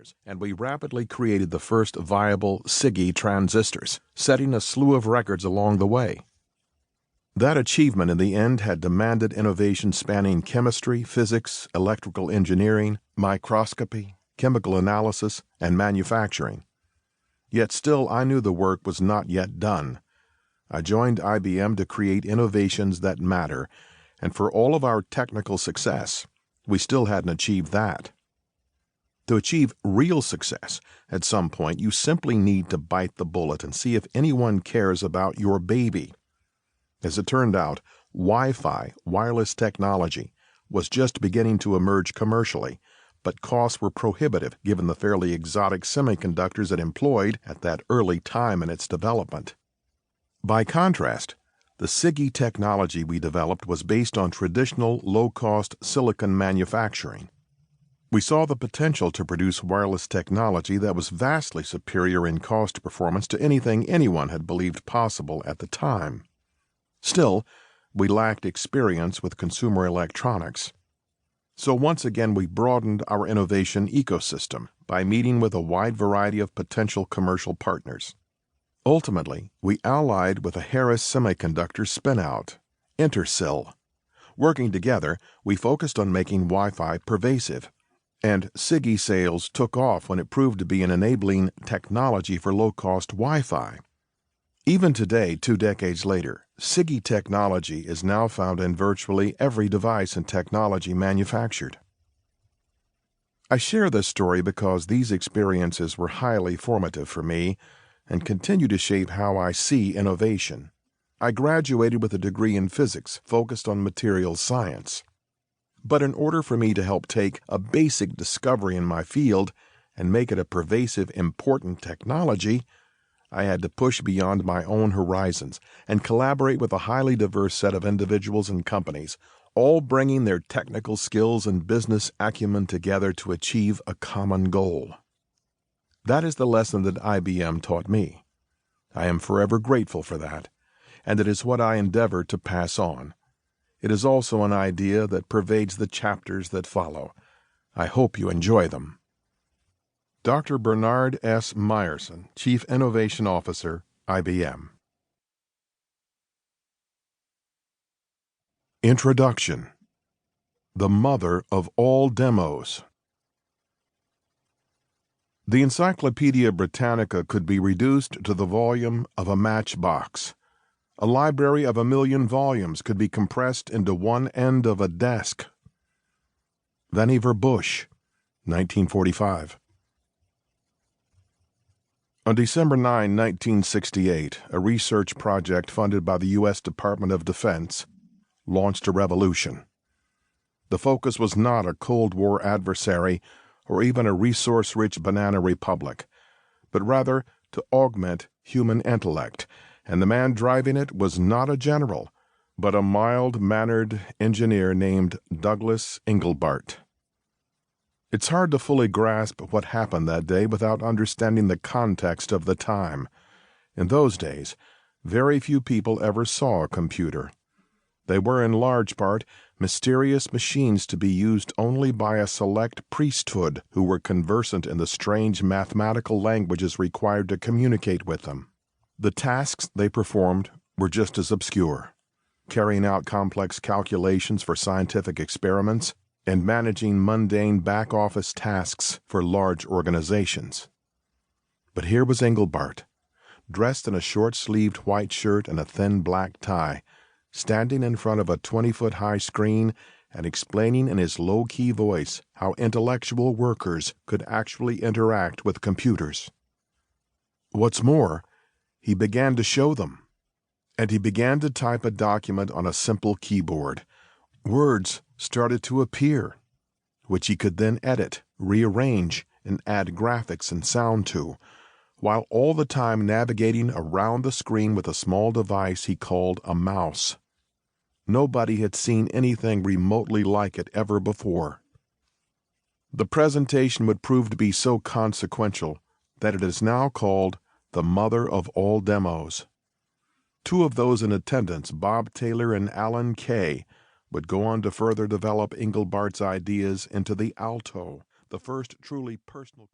partners, and we rapidly created the first viable SiGe transistors, setting a slew of records along the way. That achievement in the end had demanded innovation spanning chemistry, physics, electrical engineering, microscopy, chemical analysis, and manufacturing. Yet still I knew the work was not yet done. I joined IBM to create innovations that matter, and for all of our technical success, we still hadn't achieved that. To achieve real success, at some point you simply need to bite the bullet and see if anyone cares about your baby. As it turned out, Wi-Fi, wireless technology, was just beginning to emerge commercially, but costs were prohibitive given the fairly exotic semiconductors it employed at that early time in its development. By contrast, the SiGe technology we developed was based on traditional low-cost silicon manufacturing. We saw the potential to produce wireless technology that was vastly superior in cost performance to anything anyone had believed possible at the time. Still, we lacked experience with consumer electronics. So once again we broadened our innovation ecosystem by meeting with a wide variety of potential commercial partners. Ultimately, we allied with a Harris Semiconductor spinout, Intersil. Working together, we focused on making Wi-Fi pervasive, and SiGe sales took off when it proved to be an enabling technology for low-cost Wi-Fi. Even today, 2 decades later, SiGe technology is now found in virtually every device and technology manufactured. I share this story because these experiences were highly formative for me and continue to shape how I see innovation. I graduated with a degree in physics focused on materials science. But in order for me to help take a basic discovery in my field and make it a pervasive, important technology, I had to push beyond my own horizons and collaborate with a highly diverse set of individuals and companies, all bringing their technical skills and business acumen together to achieve a common goal. That is the lesson that IBM taught me. I am forever grateful for that, and it is what I endeavor to pass on. It is also an idea that pervades the chapters that follow. I hope you enjoy them. Dr. Bernard S. Meyerson, Chief Innovation Officer, IBM. Introduction. The mother of all demos. The Encyclopedia Britannica could be reduced to the volume of a matchbox. A library of 1,000,000 volumes could be compressed into one end of a desk. Vannevar Bush, 1945. On December 9, 1968, a research project funded by the U.S. Department of Defense launched a revolution. The focus was not a Cold War adversary or even a resource-rich banana republic, but rather to augment human intellect, and the man driving it was not a general, but a mild-mannered engineer named Douglas Engelbart. It's hard to fully grasp what happened that day without understanding the context of the time. In those days, very few people ever saw a computer. They were in large part mysterious machines to be used only by a select priesthood who were conversant in the strange mathematical languages required to communicate with them. The tasks they performed were just as obscure, carrying out complex calculations for scientific experiments and managing mundane back-office tasks for large organizations. But here was Engelbart, dressed in a short-sleeved white shirt and a thin black tie, standing in front of a 20-foot-high screen and explaining in his low-key voice how intellectual workers could actually interact with computers. What's more, he began to show them, and he began to type a document on a simple keyboard. Words started to appear, which he could then edit, rearrange, and add graphics and sound to, while all the time navigating around the screen with a small device he called a mouse. Nobody had seen anything remotely like it ever before. The presentation would prove to be so consequential that it is now called the mother of all demos. 2 of those in attendance, Bob Taylor and Alan Kay, would go on to further develop Engelbart's ideas into the Alto, the first truly personal